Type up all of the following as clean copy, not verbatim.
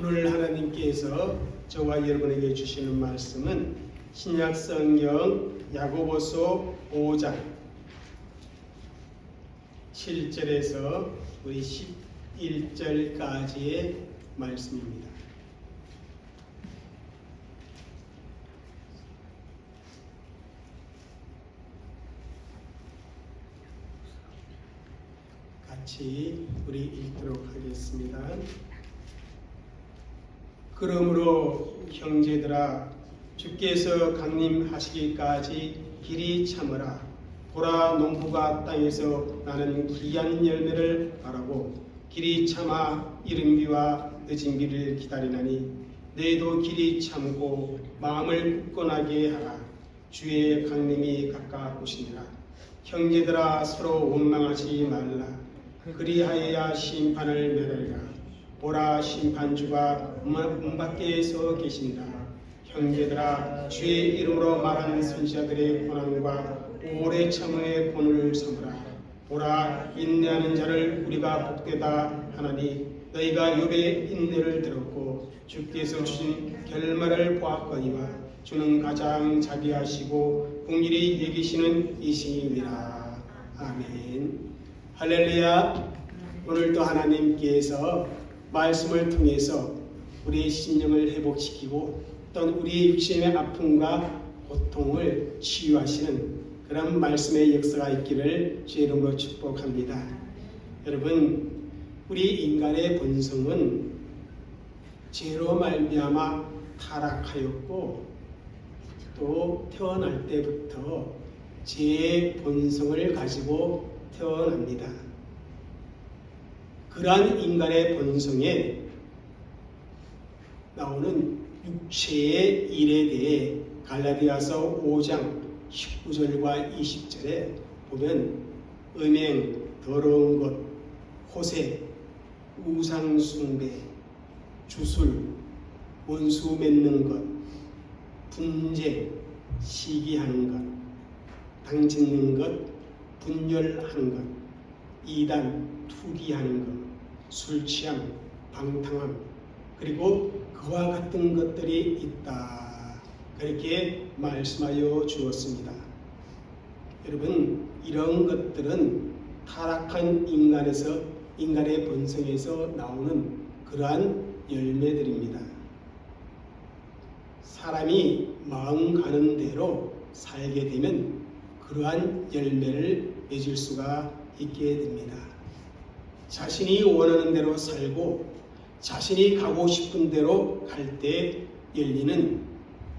오늘 하나님께서 저와 여러분에게 주시는 말씀은 신약성경 야고보서 5장 7절에서 우리 11절까지의 말씀입니다. 같이 우리 읽도록 하겠습니다. 그러므로 형제들아, 주께서 강림하시기까지 길이 참으라. 보라, 농부가 땅에서 나는 귀한 열매를 바라고 길이 참아 이른 비와 늦은 비를 기다리나니, 너희도 길이 참고 마음을 굳건하게 하라. 주의 강림이 가까우시니라. 형제들아, 서로 원망하지 말라. 그리하여야 심판을 면하리라. 보라, 심판주가 문 밖에 서 계신다. 형제들아, 주의 이름으로 말한 선지자들의 고난과 오래 참음의 본을 삼으라. 보라, 인내하는 자를 우리가 복되다 하나니, 너희가 욥의 인내를 들었고 주께서 주신 결말을 보았거니와 주는 가장 자비하시고 긍휼히 여기시는 이시니라. 아멘. 할렐루야. 오늘도 하나님께서 말씀을 통해서 우리의 심령을 회복시키고 또는 우리의 육신의 아픔과 고통을 치유하시는 그런 말씀의 역사가 있기를 주의 이름으로 축복합니다. 여러분, 우리 인간의 본성은 죄로 말미암아 타락하였고, 또 태어날 때부터 죄의 본성을 가지고 태어납니다. 그러한 인간의 본성에 나오는 육체의 일에 대해 갈라디아서 5장 19절과 20절에 보면 음행, 더러운 것, 호색, 우상숭배, 주술, 원수 맺는 것, 분쟁, 시기하는 것, 당짓는 것, 분열하는 것, 이단, 투기하는 것, 술취함, 방탕함, 그리고 그와 같은 것들이 있다. 그렇게 말씀하여 주었습니다. 여러분, 이런 것들은 타락한 인간의 본성에서 나오는 그러한 열매들입니다. 사람이 마음 가는 대로 살게 되면 그러한 열매를 맺을 수가 있게 됩니다. 자신이 원하는 대로 살고 자신이 가고 싶은 대로 갈 때 열리는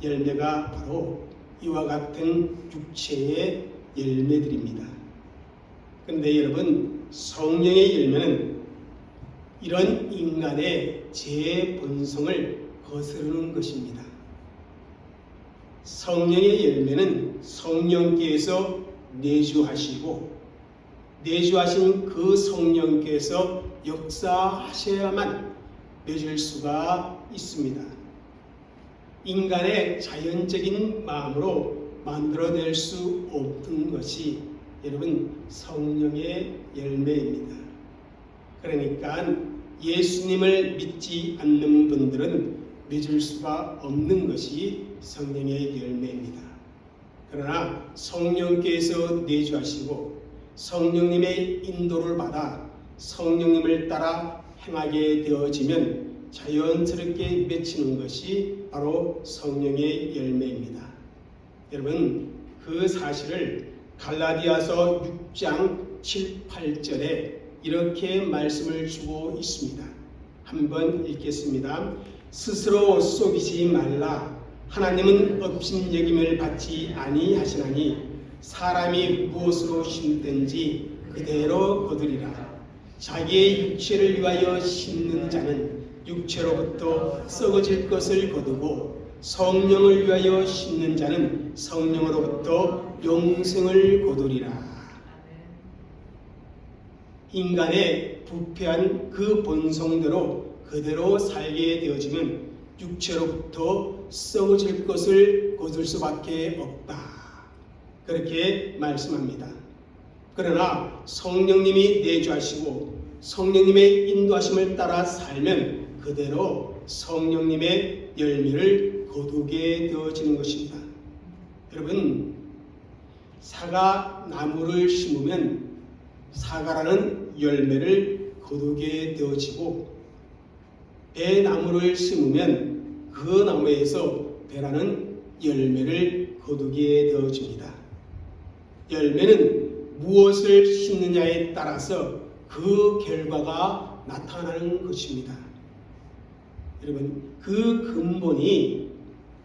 열매가 바로 이와 같은 육체의 열매들입니다. 그런데 여러분, 성령의 열매는 이런 인간의 제 본성을 거스르는 것입니다. 성령의 열매는 성령께서 내주하시고, 내주하신 그 성령께서 역사하셔야만 맺을 수가 있습니다. 인간의 자연적인 마음으로 만들어낼 수 없는 것이 여러분 성령의 열매입니다. 그러니까 예수님을 믿지 않는 분들은 맺을 수가 없는 것이 성령의 열매입니다. 그러나 성령께서 내주하시고 성령님의 인도를 받아 성령님을 따라 행하게 되어지면 자연스럽게 맺히는 것이 바로 성령의 열매입니다. 여러분, 그 사실을 갈라디아서 6장 7, 8절에 이렇게 말씀을 주고 있습니다. 한번 읽겠습니다. 스스로 속이지 말라. 하나님은 업신여김을 받지 아니하시나니 사람이 무엇으로 심든지 그대로 거두리라. 자기의 육체를 위하여 심는 자는 육체로부터 썩어질 것을 거두고, 성령을 위하여 심는 자는 성령으로부터 영생을 거두리라. 인간의 부패한 그 본성대로 그대로 살게 되어지면 육체로부터 썩어질 것을 거둘 수밖에 없다. 그렇게 말씀합니다. 그러나 성령님이 내주하시고 성령님의 인도하심을 따라 살면 그대로 성령님의 열매를 거두게 되어지는 것입니다. 여러분, 사과 나무를 심으면 사과라는 열매를 거두게 되어지고, 배나무를 심으면 그 나무에서 배라는 열매를 거두게 되어집니다. 열매는 무엇을 심느냐에 따라서 그 결과가 나타나는 것입니다. 여러분, 그 근본이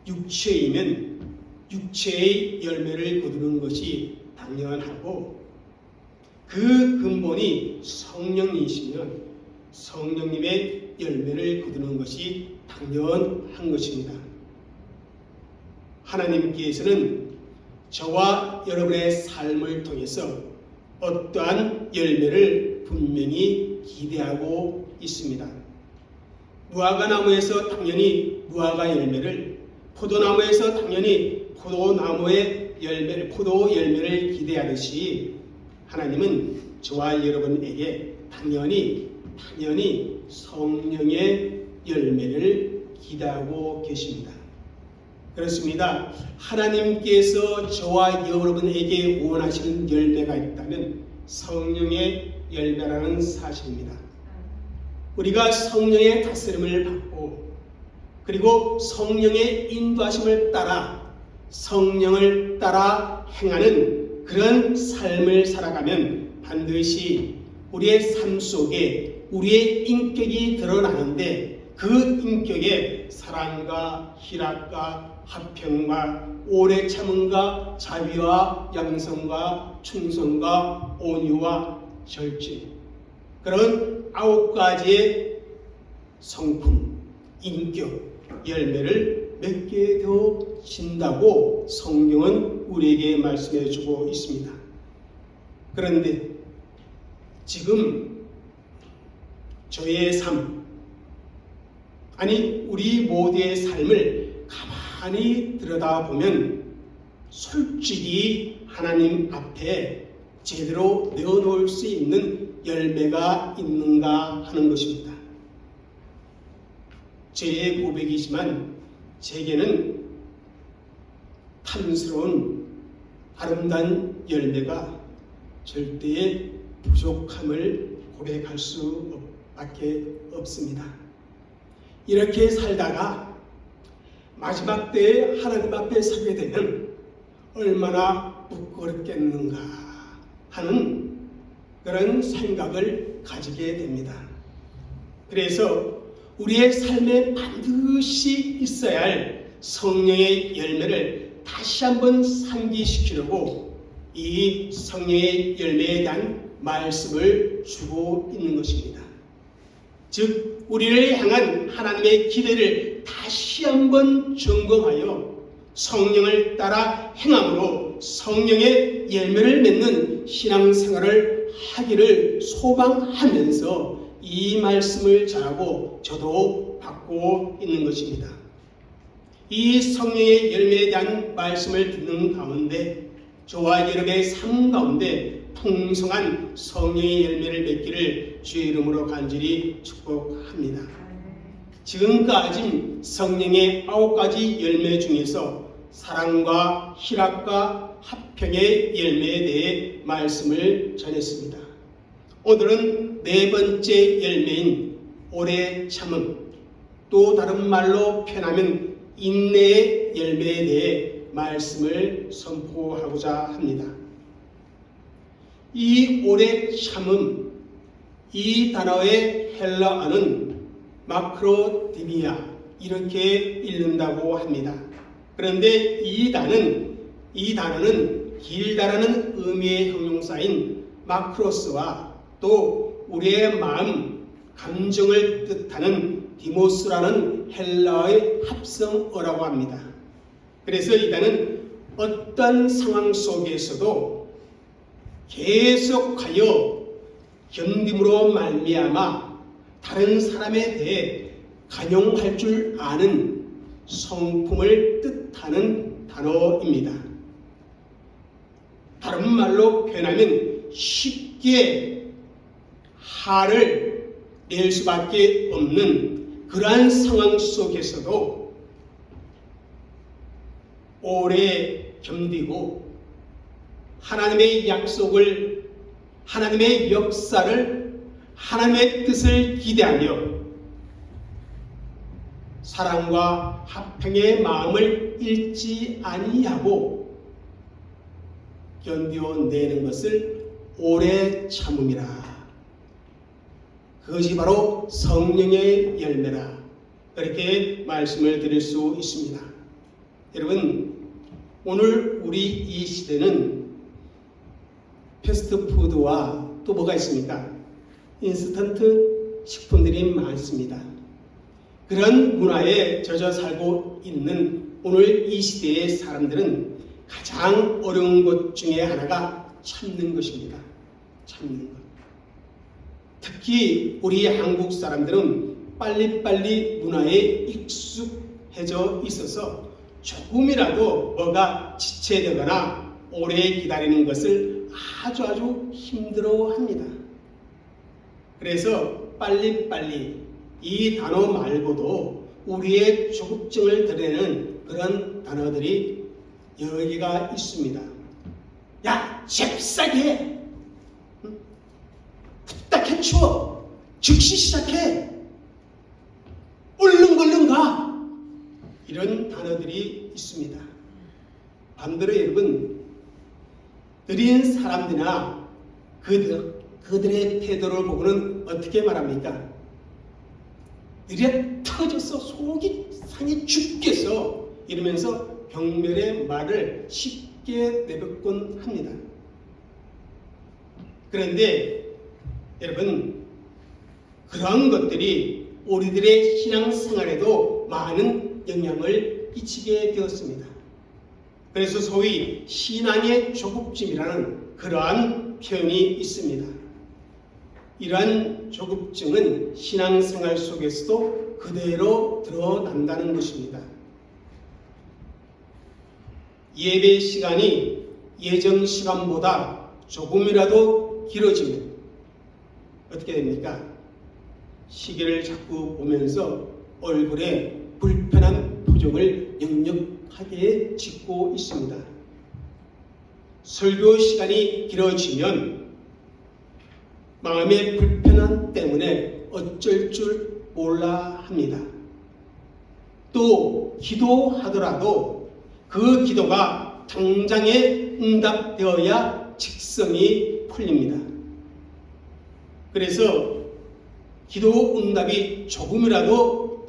육체이면 육체의 열매를 거두는 것이 당연하고, 그 근본이 성령이시면 성령님의 열매를 거두는 것이 당연한 것입니다. 하나님께서는 저와 여러분의 삶을 통해서 어떠한 열매를 분명히 기대하고 있습니다. 무화과나무에서 당연히 무화과 열매를, 포도나무에서 당연히 포도 열매를 기대하듯이 하나님은 저와 여러분에게 당연히 성령의 열매를 기대하고 계십니다. 그렇습니다. 하나님께서 저와 여러분에게 원하시는 열매가 있다면 성령의 열매라는 사실입니다. 우리가 성령의 다스림을 받고, 그리고 성령의 인도하심을 따라 성령을 따라 행하는 그런 삶을 살아가면 반드시 우리의 삶 속에 우리의 인격이 드러나는데, 그 인격에 사랑과 희락과 화평과 오래 참음과 자비와 양성과 충성과 온유와 절제, 그런 9가지의 성품, 인격, 열매를 맺게 되어진다고 성경은 우리에게 말씀해 주고 있습니다. 그런데 지금 저의 삶, 아니 우리 모두의 삶을 가만히 들여다보면 솔직히 하나님 앞에 제대로 내어놓을 수 있는 열매가 있는가 하는 것입니다. 제 고백이지만 제게는 탐스러운 아름다운 열매가 절대 부족함을 고백할 수밖에 없습니다. 이렇게 살다가 마지막 때에 하나님 앞에 서게 되면 얼마나 부끄럽겠는가 하는 그런 생각을 가지게 됩니다. 그래서 우리의 삶에 반드시 있어야 할 성령의 열매를 다시 한번 상기시키려고 이 성령의 열매에 대한 말씀을 주고 있는 것입니다. 즉 우리를 향한 하나님의 기대를 다시 한번 점검하여 성령을 따라 행함으로 성령의 열매를 맺는 신앙생활을 하기를 소망하면서 이 말씀을 전하고 저도 받고 있는 것입니다. 이 성령의 열매에 대한 말씀을 듣는 가운데 저와 여러분의 삶 가운데 풍성한 성령의 열매를 맺기를 주의 이름으로 간절히 축복합니다. 지금까지 성령의 9가지 열매 중에서 사랑과 희락과 화평의 열매에 대해 말씀을 전했습니다. 오늘은 4번째 열매인 오래 참음, 또 다른 말로 표현하면 인내의 열매에 대해 말씀을 선포하고자 합니다. 이 오래 참음, 이 단어의 헬라어는 마크로디미아 이렇게 읽는다고 합니다. 그런데 이 단어는 길다라는 의미의 형용사인 마크로스와 또 우리의 마음, 감정을 뜻하는 디모스라는 헬라어의 합성어라고 합니다. 그래서 이 단어는 어떤 상황 속에서도 계속하여 견딤으로 말미암아 다른 사람에 대해 간용할 줄 아는 성품을 뜻하는 단어입니다. 다른 말로 표현하면 쉽게 화를 낼 수밖에 없는 그러한 상황 속에서도 오래 견디고 하나님의 약속을, 하나님의 역사를, 하나님의 뜻을 기대하며 사랑과 화평의 마음을 잃지 아니하고 견뎌내는 것을 오래 참음이라. 그것이 바로 성령의 열매라. 그렇게 말씀을 드릴 수 있습니다. 여러분, 오늘 우리 이 시대는 패스트푸드와 또 뭐가 있습니까? 인스턴트 식품들이 많습니다. 그런 문화에 젖어 살고 있는 오늘 이 시대의 사람들은 가장 어려운 것 중에 하나가 참는 것입니다. 참는 것. 특히 우리 한국 사람들은 빨리빨리 문화에 익숙해져 있어서 조금이라도 뭐가 지체되거나 오래 기다리는 것을 아주 힘들어합니다. 그래서 빨리빨리 이 단어 말고도 우리의 조급증을 드러내는 그런 단어들이 여러 개가 있습니다. 야, 잽싸게 해! 후딱 해치워! 즉시 시작해! 얼른 가! 이런 단어들이 있습니다. 반대로 여러분, 느린 사람들이나 그들의 태도를 보고는 어떻게 말합니까? 느려 터져서 속이 상해 죽겠어 이러면서 경멸의 말을 쉽게 내뱉곤 합니다. 그런데 여러분, 그런 것들이 우리들의 신앙생활에도 많은 영향을 끼치게 되었습니다. 그래서 소위 신앙의 조급증이라는 그러한 표현이 있습니다. 이러한 조급증은 신앙생활 속에서도 그대로 드러난다는 것입니다. 예배 시간이 예정 시간보다 조금이라도 길어지면 어떻게 됩니까? 시계를 자꾸 보면서 얼굴에 불편한 표정을 역력하게 짓고 있습니다. 설교 시간이 길어지면 마음의 불편함 때문에 어쩔 줄 몰라 합니다. 또 기도하더라도 그 기도가 당장에 응답되어야 직성이 풀립니다. 그래서 기도 응답이 조금이라도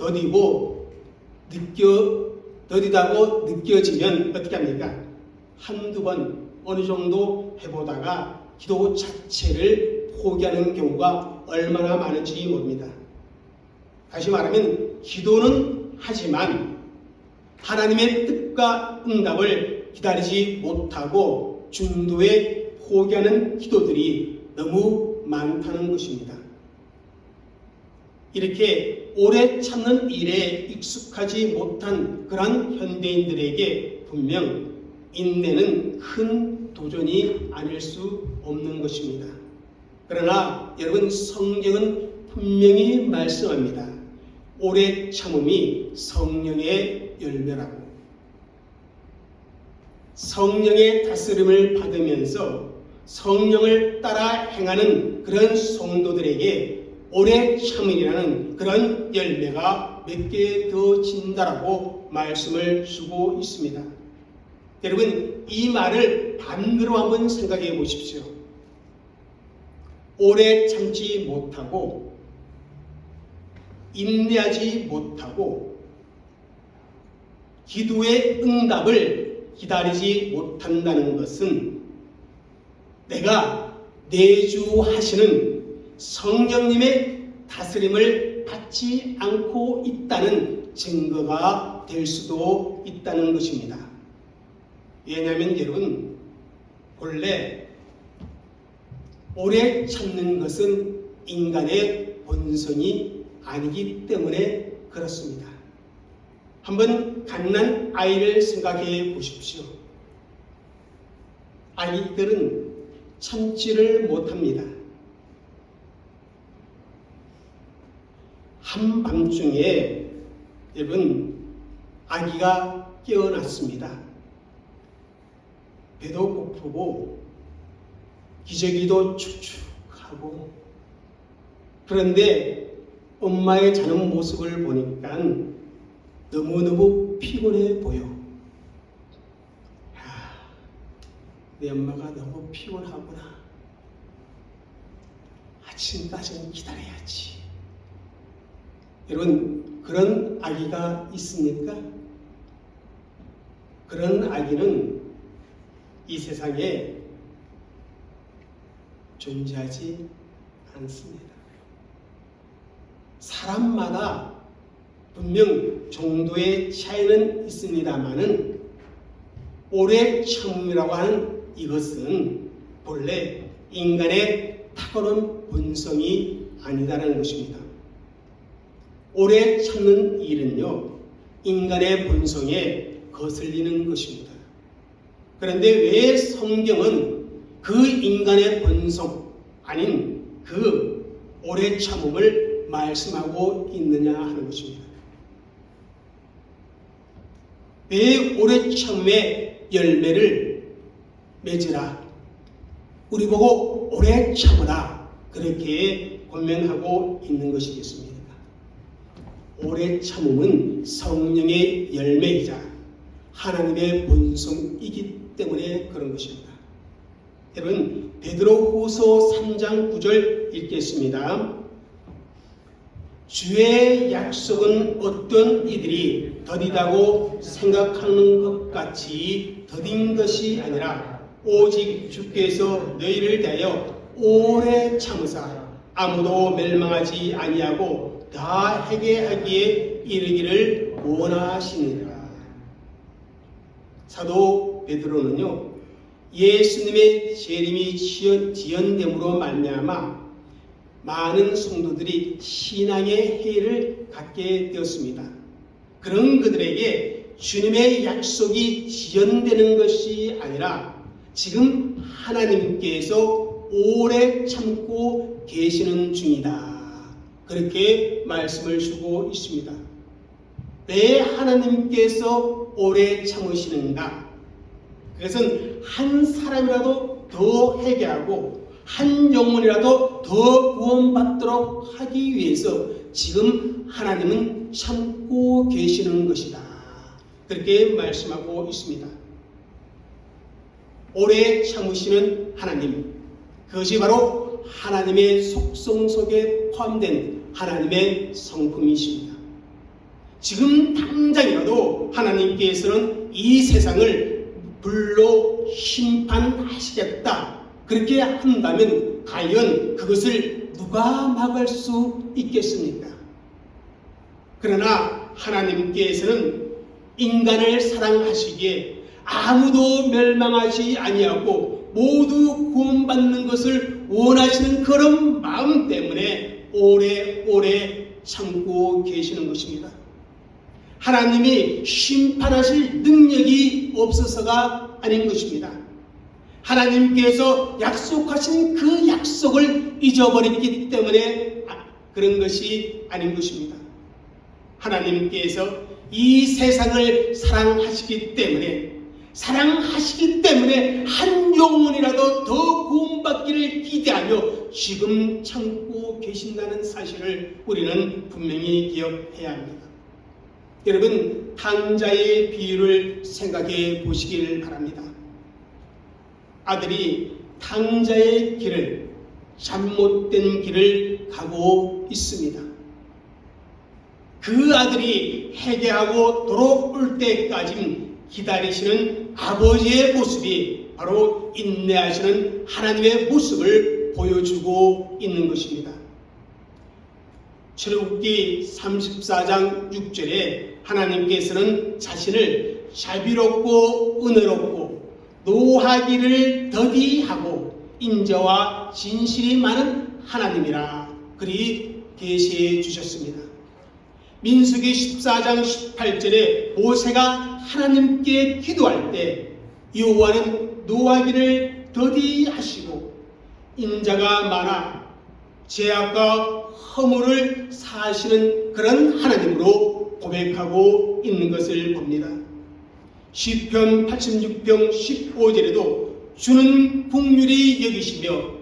더디다고 느껴지면 어떻게 합니까? 한두 번 어느 정도 해보다가 기도 자체를 포기하는 경우가 얼마나 많은지 모릅니다. 다시 말하면 기도는 하지만 하나님의 뜻과 응답을 기다리지 못하고 중도에 포기하는 기도들이 너무 많다는 것입니다. 이렇게 오래 참는 일에 익숙하지 못한 그런 현대인들에게 분명 인내는 큰 도전이 아닐 수 없는 것입니다. 그러나 여러분, 성경은 분명히 말씀합니다. 오래 참음이 성령의 열매라고. 성령의 다스림을 받으면서 성령을 따라 행하는 그런 성도들에게 오래 참음이라는 그런 열매가 몇 개 더 진다라고 말씀을 주고 있습니다. 여러분, 이 말을 반대로 한번 생각해 보십시오. 오래 참지 못하고 인내하지 못하고 기도의 응답을 기다리지 못한다는 것은 내가 내주하시는 성령님의 다스림을 받지 않고 있다는 증거가 될 수도 있다는 것입니다. 왜냐하면 여러분, 본래 오래 참는 것은 인간의 본성이 아니기 때문에 그렇습니다. 한번 갓난 아이를 생각해 보십시오. 아이들은 참지를 못합니다. 한밤중에 여러분 아기가 깨어났습니다. 배도 고프고 기저귀도 축축하고, 그런데 엄마의 자는 모습을 보니까 너무너무 피곤해 보여. 내 엄마가 너무 피곤하구나. 아침까지는 기다려야지. 여러분, 그런 아기가 있습니까? 그런 아기는 이 세상에 존재하지 않습니다. 사람마다 분명 정도의 차이는 있습니다만은 오래 참음이라고 하는 이것은 본래 인간의 탁월한 본성이 아니다라는 것입니다. 오래 참는 일은요, 인간의 본성에 거슬리는 것입니다. 그런데 왜 성경은 그 인간의 본성 아닌 그 오래 참음을 말씀하고 있느냐 하는 것입니다. 왜 오래 참음의 열매를 맺으라, 우리 보고 오래 참으라, 그렇게 권면하고 있는 것이겠습니까? 오래 참음은 성령의 열매이자 하나님의 본성이기 때문에 그런 것입니다. 여러분, 베드로후서 3장 9절 읽겠습니다. 주의 약속은 어떤 이들이 더디다고 생각하는 것 같이 더딘 것이 아니라 오직 주께서 너희를 대하여 오래 참으사 아무도 멸망하지 아니하고 다 회개하기에 이르기를 원하시니라. 사도 베드로는요, 예수님의 재림이 지연됨으로 말미암아 많은 성도들이 신앙의 해를 갖게 되었습니다. 그런 그들에게 주님의 약속이 지연되는 것이 아니라 지금 하나님께서 오래 참고 계시는 중이다, 그렇게 말씀을 주고 있습니다. 왜 하나님께서 오래 참으시는가? 그것은 한 사람이라도 더 회개하고 한 영혼이라도 더 구원받도록 하기 위해서 지금 하나님은 참고 계시는 것이다, 그렇게 말씀하고 있습니다. 오래 참으시는 하나님, 그것이 바로 하나님의 속성 속에 포함된 하나님의 성품이십니다. 지금 당장이라도 하나님께서는 이 세상을 불로 심판하시겠다, 그렇게 한다면 과연 그것을 누가 막을 수 있겠습니까? 그러나 하나님께서는 인간을 사랑하시기에 아무도 멸망하지 아니하고 모두 구원받는 것을 원하시는 그런 마음 때문에 오래오래 참고 계시는 것입니다. 하나님이 심판하실 능력이 없어서가 아닌 것입니다. 하나님께서 약속하신 그 약속을 잊어버렸기 때문에 그런 것이 아닌 것입니다. 하나님께서 이 세상을 사랑하시기 때문에 한 영혼이라도 더 구원받기를 기대하며 지금 참고 계신다는 사실을 우리는 분명히 기억해야 합니다. 여러분, 탕자의 비유를 생각해 보시길 바랍니다. 아들이 탕자의 길을, 잘못된 길을 가고 있습니다. 그 아들이 회개하고 돌아올 때까지 기다리시는 아버지의 모습이 바로 인내하시는 하나님의 모습을 보여주고 있는 것입니다. 출애굽기 34장 6절에 하나님께서는 자신을 자비롭고 은혜롭고 노하기를 더디하고 인자와 진실이 많은 하나님이라 그리 계시해 주셨습니다. 민수기 14장 18절에 모세가 하나님께 기도할 때 여호와는 노하기를 더디하시고 인자가 많아 죄악과 허물을 사하시는 그런 하나님으로 고백하고 있는 것을 봅니다. 시편 86편 15절에도 주는 긍휼히 여기시며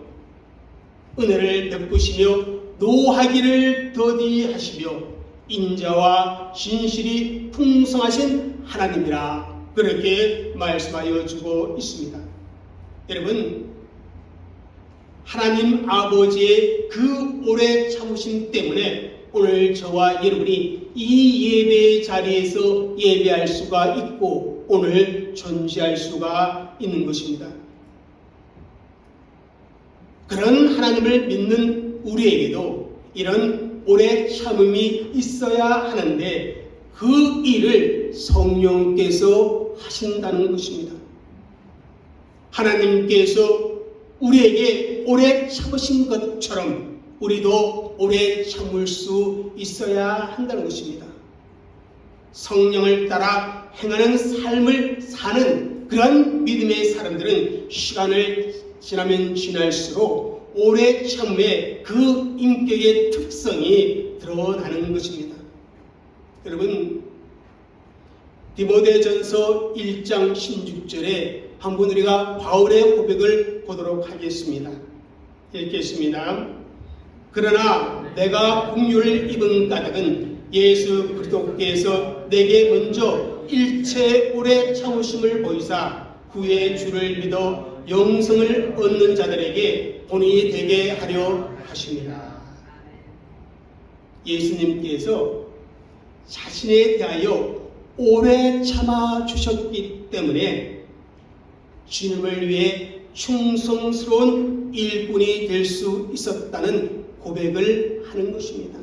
은혜를 베푸시며 노하기를 더디하시며 인자와 진실이 풍성하신 하나님이라 그렇게 말씀하여 주고 있습니다. 여러분, 하나님 아버지의 그 오래 참으심 때문에 오늘 저와 여러분이 이 예배 자리에서 예배할 수가 있고 오늘 존재할 수가 있는 것입니다. 그런 하나님을 믿는 우리에게도 이런 오래 참음이 있어야 하는데 그 일을 성령께서 하신다는 것입니다. 하나님께서 우리에게 오래 참으신 것처럼 우리도 오래 참을 수 있어야 한다는 것입니다. 성령을 따라 행하는 삶을 사는 그런 믿음의 사람들은 시간을 지나면 지날수록 오래 참음의 그 인격의 특성이 드러나는 것입니다. 여러분, 디모데전서 1장 16절에 한번 우리가 바울의 고백을 보도록 하겠습니다. 읽겠습니다. 그러나 내가 긍휼을 입은 까닭은 예수 그리스도께서 내게 먼저 일체 오래 참으심을 보이사 후에 주를 믿어 영생을 얻는 자들에게 본이 되게 하려 하십니다. 예수님께서 자신에 대하여 오래 참아 주셨기 때문에 주님을 위해 충성스러운 일꾼이 될 수 있었다는 고백을 하는 것입니다.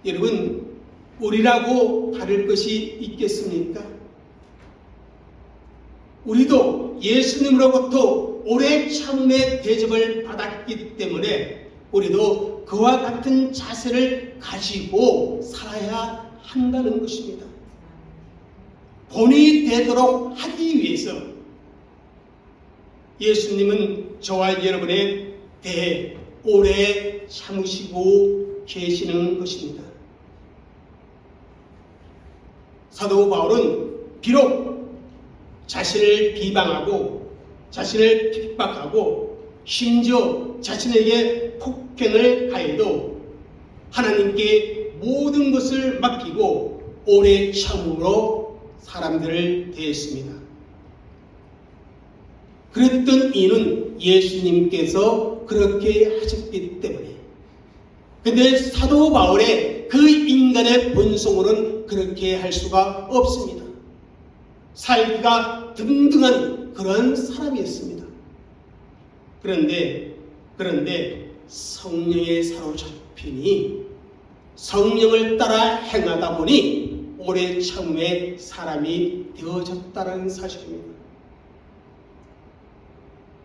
여러분, 우리라고 다를 것이 있겠습니까? 우리도 예수님으로부터 오래 참음의 대접을 받았기 때문에 우리도 그와 같은 자세를 가지고 살아야 한다는 것입니다. 본이 되도록 하기 위해서 예수님은 저와 여러분에 대해 오래 참으시고 계시는 것입니다. 사도 바울은 비록 자신을 비방하고 자신을 핍박하고 심지어 자신에게 폭행을 가해도 하나님께 모든 것을 맡기고 오래 참음으로 사람들을 대했습니다. 그랬던 이유는 예수님께서 그렇게 하셨기 때문에. 근데 사도 바울의 그 인간의 본성으로는 그렇게 할 수가 없습니다. 살기가 등등한 그런 사람이었습니다. 그런데 성령에 사로잡히니 성령을 따라 행하다 보니 오래 참음의 사람이 되어졌다는 사실입니다.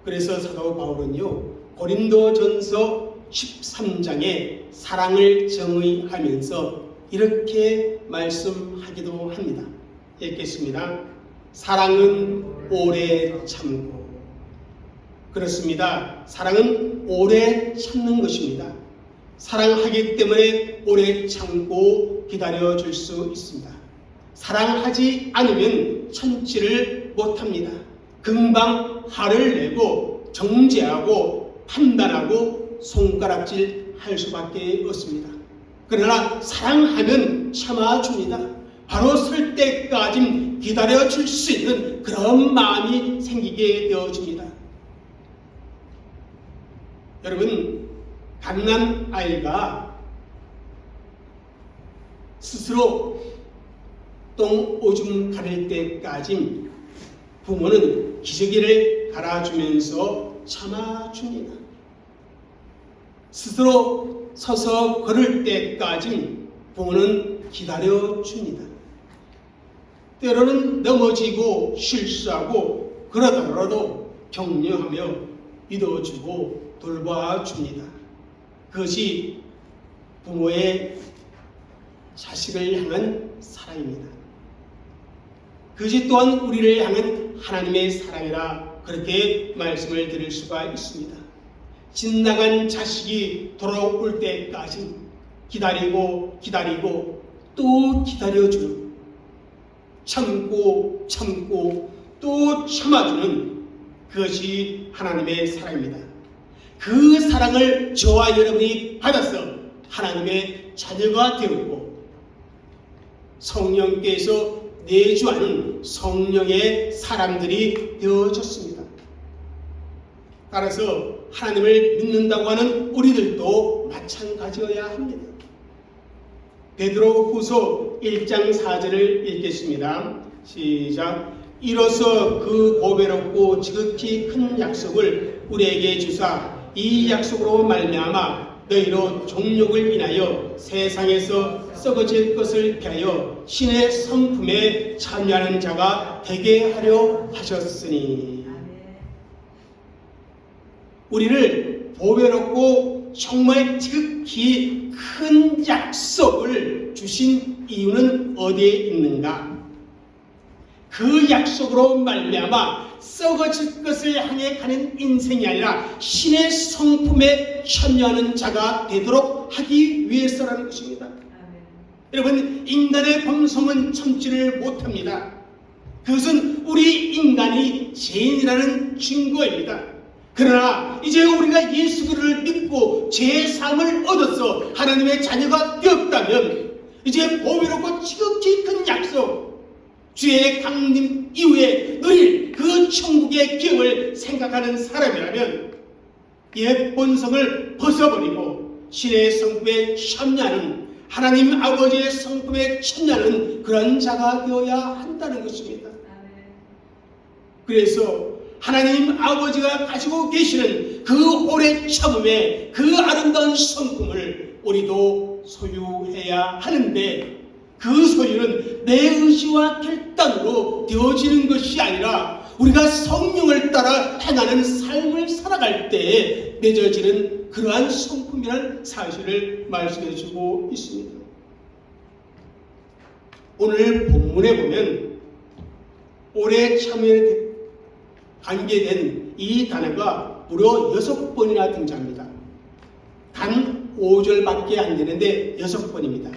그래서 사도 바울은요, 고린도전서 13장에 사랑을 정의하면서 이렇게 말씀하기도 합니다. 읽겠습니다. 사랑은 오래 참고. 그렇습니다. 사랑은 오래 참는 것입니다. 사랑하기 때문에 오래 참고 기다려줄 수 있습니다. 사랑하지 않으면 참지를 못합니다. 금방 화를 내고 정죄하고 판단하고 손가락질 할 수밖에 없습니다. 그러나 사랑하면 참아줍니다. 바로 설 때까지 기다려줄 수 있는 그런 마음이 생기게 되어집니다. 여러분, 갓난 아이가 스스로 똥 오줌 가릴 때까지 부모는 기저귀를 갈아주면서 참아줍니다. 스스로 서서 걸을 때까지 부모는 기다려줍니다. 때로는 넘어지고 실수하고 그러더라도 격려하며 믿어주고 돌봐줍니다. 그것이 부모의 자식을 향한 사랑입니다. 그것이 또한 우리를 향한 하나님의 사랑이라 그렇게 말씀을 드릴 수가 있습니다. 빗나간 자식이 돌아올 때까지 기다리고 또 기다려주는, 참고 또 참아주는 그것이 하나님의 사랑입니다. 그 사랑을 저와 여러분이 받아서 하나님의 자녀가 되었고 성령께서 내주하는 성령의 사람들이 되어졌습니다. 따라서 하나님을 믿는다고 하는 우리들도 마찬가지여야 합니다. 베드로후서 1장 4절을 읽겠습니다. 시작. 이로써 그 보배롭고 지극히 큰 약속을 우리에게 주사 이 약속으로 말미암아 너희로 종욕을 인하여 세상에서 썩어질 것을 피하여 신의 성품에 참여하는 자가 되게 하려 하셨으니. 우리를 보배롭고 정말 지극히 큰 약속을 주신 이유는 어디에 있는가? 그 약속으로 말미암아 썩어질 것을 향해 가는 인생이 아니라 신의 성품에 참여하는 자가 되도록 하기 위해서라는 것입니다. 아멘. 여러분, 인간의 본성은 참지를 못합니다. 그것은 우리 인간이 죄인이라는 증거입니다. 그러나 이제 우리가 예수 그리스도를 믿고 죄사함을 얻어서 하나님의 자녀가 되었다면 이제 보배롭고 지극히 큰 약속, 주의 강림 이후에 누릴 그 천국의 기업을 생각하는 사람이라면 옛 본성을 벗어버리고 신의 성품에 참여하는, 하나님 아버지의 성품에 참여하는 그런 자가 되어야 한다는 것입니다. 그래서 하나님 아버지가 가지고 계시는 그 오래 참음의 그 아름다운 성품을 우리도 소유해야 하는데, 그 소유는 내 의지와 결단으로 되어지는 것이 아니라 우리가 성령을 따라 행하는 삶을 살아갈 때에 맺어지는 그러한 성품이라는 사실을 말씀해 주고 있습니다. 오늘 본문에 보면 오래 참여에 관계된 이 단어가 무려 6번이나 등장합니다. 단 5절밖에 안 되는데 6번입니다.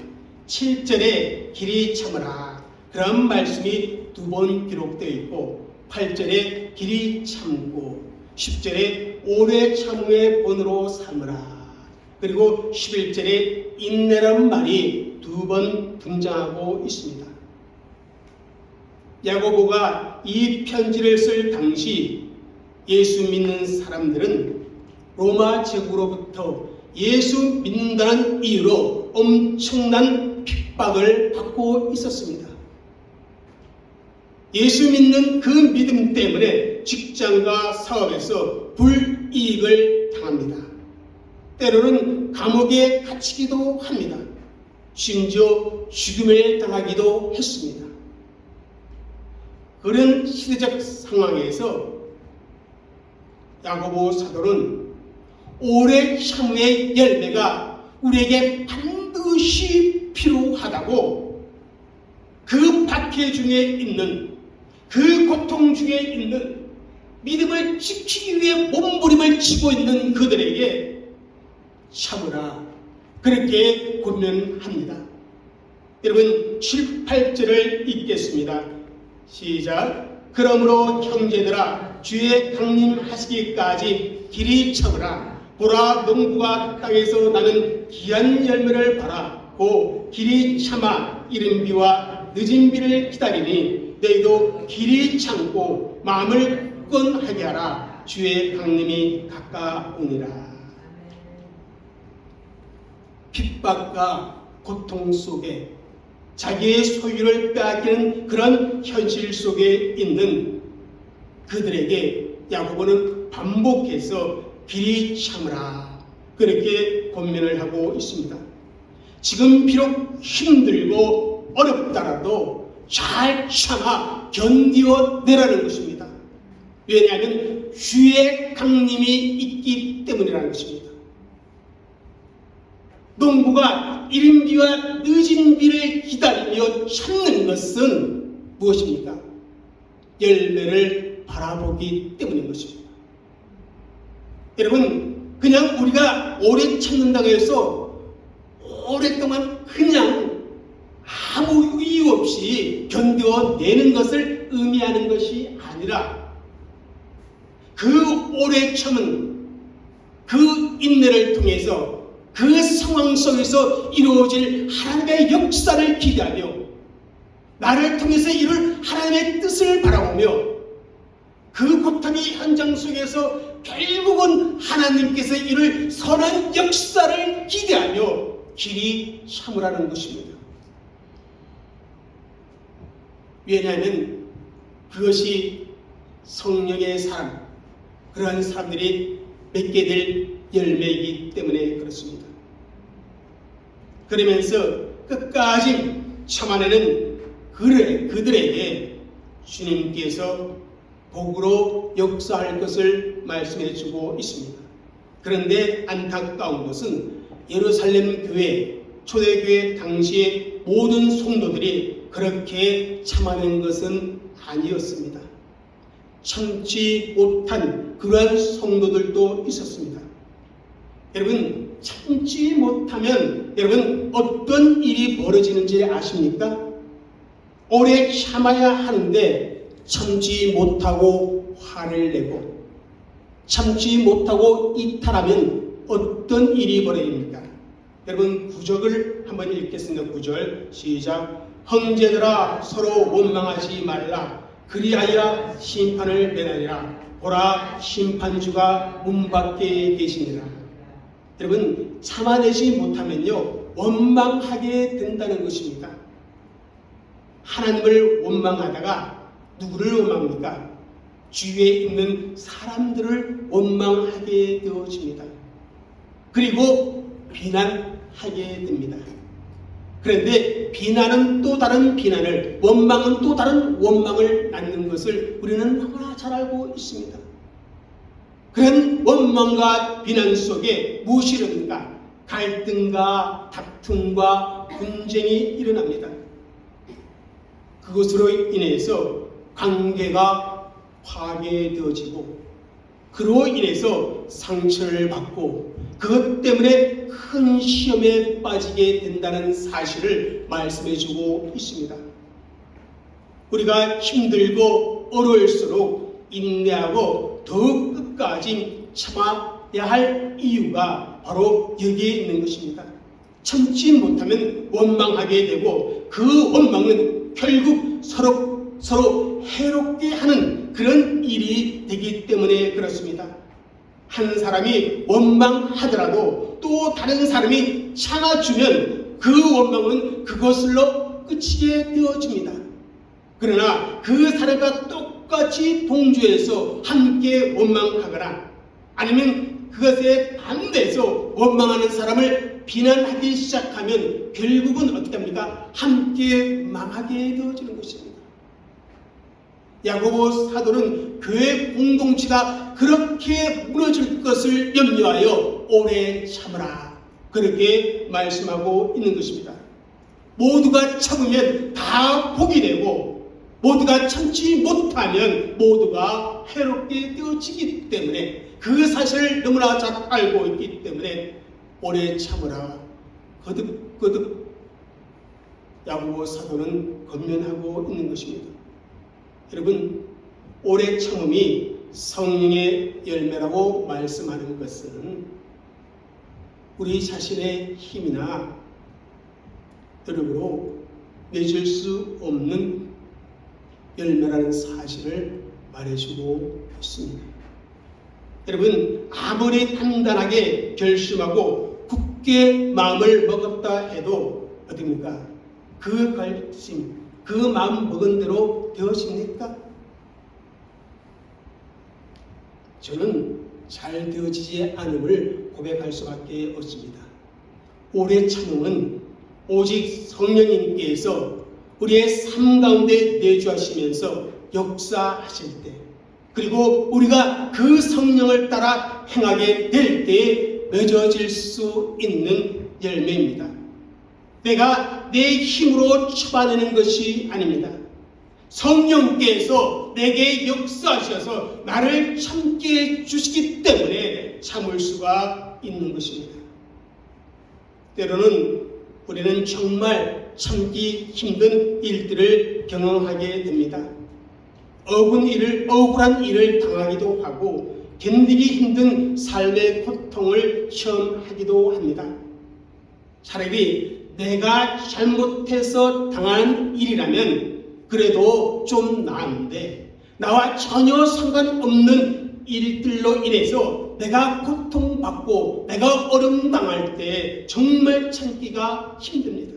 7절에 길이 참으라, 그런 말씀이 2번 기록되어 있고, 8절에 길이 참고, 10절에 오래 참음의 본으로 삼으라, 그리고 11절에 인내란 말이 2번 등장하고 있습니다. 야고보가 이 편지를 쓸 당시 예수 믿는 사람들은 로마 제국으로부터 예수 믿는다는 이유로 엄청난 핍박을 받고 있었습니다. 예수 믿는 그 믿음 때문에 직장과 사업에서 불이익을 당합니다. 때로는 감옥에 갇히기도 합니다. 심지어 죽임을 당하기도 했습니다. 그런 시대적 상황에서 야고보 사도는 오래 참음의 열매가 우리에게 반드시 필요하다고, 그 박해 중에 있는, 그 고통 중에 있는, 믿음을 지키기 위해 몸부림을 치고 있는 그들에게 참으라, 그렇게 권면합니다. 여러분, 7, 8절을 읽겠습니다. 시작. 그러므로 형제들아, 주의 강림하시기까지 길이 참으라. 보라, 농부가 땅에서 나는 귀한 열매를 바라 고 길이 참아 이른 비와 늦은 비를 기다리니 너희도 길이 참고 마음을 굳건하게 하라. 주의 강림이 가까우니라. 핍박과 고통 속에 자기의 소유를 빼앗기는 그런 현실 속에 있는 그들에게 야고보는 반복해서 길이 참으라, 그렇게 권면을 하고 있습니다. 지금 비록 힘들고 어렵다라도 잘 참아 견디어내라는 것입니다. 왜냐하면 주의 강림이 있기 때문이라는 것입니다. 농부가 이른 비와 늦은 비를 기다리며 참는 것은 무엇입니까? 열매를 바라보기 때문인 것입니다. 여러분, 그냥 우리가 오래 참는다고 해서 오랫동안 그냥 아무 이유 없이 견뎌내는 것을 의미하는 것이 아니라 그 오래 참은 그 인내를 통해서 그 상황 속에서 이루어질 하나님의 역사를 기대하며 나를 통해서 이룰 하나님의 뜻을 바라보며 그 고통의 현장 속에서 결국은 하나님께서 이룰 선한 역사를 기대하며 길이 참으라는 것입니다. 왜냐하면 그것이 성령의 사람, 그러한 사람들이 맺게 될 열매이기 때문에 그렇습니다. 그러면서 끝까지 참아내는 그들에게 주님께서 복으로 역사할 것을 말씀해 주고 있습니다. 그런데 안타까운 것은 예루살렘 교회, 초대교회 당시의 모든 성도들이 그렇게 참아낸 것은 아니었습니다. 참지 못한 그러한 성도들도 있었습니다. 여러분, 참지 못하면 여러분 어떤 일이 벌어지는지 아십니까? 오래 참아야 하는데 참지 못하고 화를 내고 참지 못하고 이탈하면 어떤 일이 벌어집니까? 여러분, 구절을 한번 읽겠습니다. 9절 시작. 형제들아 서로 원망하지 말라. 그리하여 심판을 면하리라. 보라, 심판주가 문 밖에 계시니라. 여러분, 참아내지 못하면요 원망하게 된다는 것입니다. 하나님을 원망하다가 누구를 원망합니까? 주위에 있는 사람들을 원망하게 되어집니다. 그리고 비난하게 됩니다. 그런데 비난은 또 다른 비난을, 원망은 또 다른 원망을 낳는 것을 우리는 너무나 잘 알고 있습니다. 그런 원망과 비난 속에 무엇이 일어납니까? 갈등과 다툼과 분쟁이 일어납니다. 그것으로 인해서 관계가 파괴되어지고 그로 인해서 상처를 받고 그것 때문에 큰 시험에 빠지게 된다는 사실을 말씀해 주고 있습니다. 우리가 힘들고 어려울수록 인내하고 더욱 끝까지 참아야 할 이유가 바로 여기에 있는 것입니다. 참지 못하면 원망하게 되고 그 원망은 결국 서로 해롭게 하는 그런 일이 되기 때문에 그렇습니다. 한 사람이 원망하더라도 또 다른 사람이 참아주면 그 원망은 그것으로 끝이게 되어집니다. 그러나 그 사람과 똑같이 동조해서 함께 원망하거나 아니면 그것에 반대해서 원망하는 사람을 비난하기 시작하면 결국은 어떻게 합니까? 함께 망하게 되어지는 것입니다. 야고보 사도는 교회 공동체가 그렇게 무너질 것을 염려하여 오래 참으라, 그렇게 말씀하고 있는 것입니다. 모두가 참으면 다 복이 되고 모두가 참지 못하면 모두가 해롭게 되어지기 때문에 그 사실을 너무나 잘 알고 있기 때문에 오래 참으라 거듭거듭 야고보 사도는 권면하고 있는 것입니다. 여러분, 오래 참음이 성령의 열매라고 말씀하는 것은 우리 자신의 힘이나 노력으로 맺을 수 없는 열매라는 사실을 말해주고 있습니다. 여러분, 아무리 단단하게 결심하고 굳게 마음을 먹었다 해도 어떻습니까? 그 결심, 그 마음 먹은 대로 되어집니까? 저는 잘 되어지지 않음을 고백할 수밖에 없습니다. 오래 참음은 오직 성령님께서 우리의 삶 가운데 내주하시면서 역사하실 때, 그리고 우리가 그 성령을 따라 행하게 될 때에 맺어질 수 있는 열매입니다. 내가 내 힘으로 잡아내는 것이 아닙니다. 성령께서 내게 역사하셔서 나를 참게 해주시기 때문에 참을 수가 있는 것입니다. 때로는 우리는 정말 참기 힘든 일들을 경험하게 됩니다. 억울한 일을 당하기도 하고 견디기 힘든 삶의 고통을 체험하기도 합니다. 차라리 내가 잘못해서 당한 일이라면 그래도 좀 나은데 나와 전혀 상관없는 일들로 인해서 내가 고통받고 내가 어려움당할 때 정말 참기가 힘듭니다.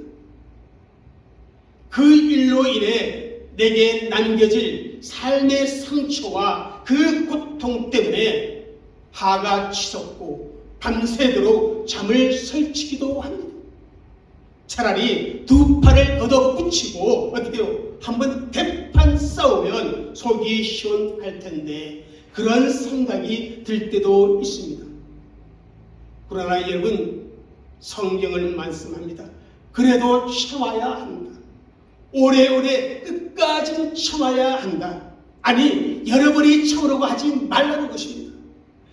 그 일로 인해 내게 남겨질 삶의 상처와 그 고통 때문에 화가 치솟고 밤새도록 잠을 설치기도 합니다. 차라리 두 팔을 걷어붙이고 어때요? 한번 대판 싸우면 속이 시원할 텐데 그런 생각이 들 때도 있습니다. 그러나 여러분, 성경을 말씀합니다. 그래도 참아야 한다. 오래오래 끝까지 참아야 한다. 아니, 여러분이 참으라고 하지 말라는 것입니다.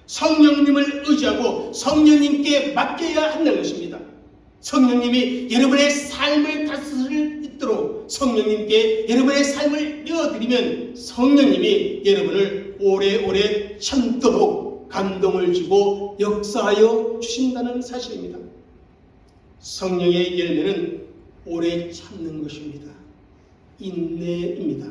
성령님을 의지하고 성령님께 맡겨야 한다는 것입니다. 성령님이 여러분의 삶을 다스릴 수 있도록 성령님께 여러분의 삶을 내어드리면 성령님이 여러분을 오래오래 참도록 감동을 주고 역사하여 주신다는 사실입니다. 성령의 열매는 오래 참는 것입니다. 인내입니다.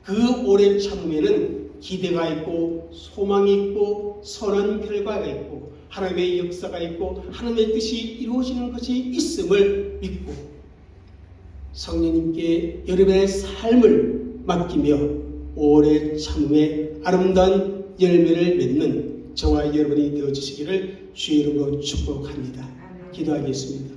그 오래 참음에는 기대가 있고 소망이 있고 선한 결과가 있고 하나님의 역사가 있고 하나님의 뜻이 이루어지는 것이 있음을 믿고 성령님께 여러분의 삶을 맡기며 오래 참음의 아름다운 열매를 맺는 저와 여러분이 되어주시기를 주의 이름으로 축복합니다. 기도하겠습니다.